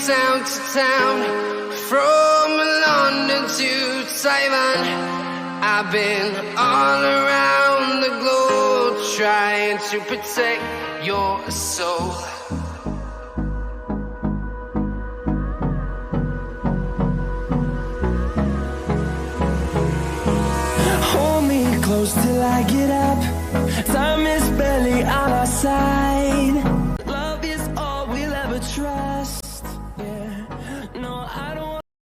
town to town, from London to Taiwan. I've been all around the globe trying to protect your soul. Hold me close till I get up. Time is barely on our side.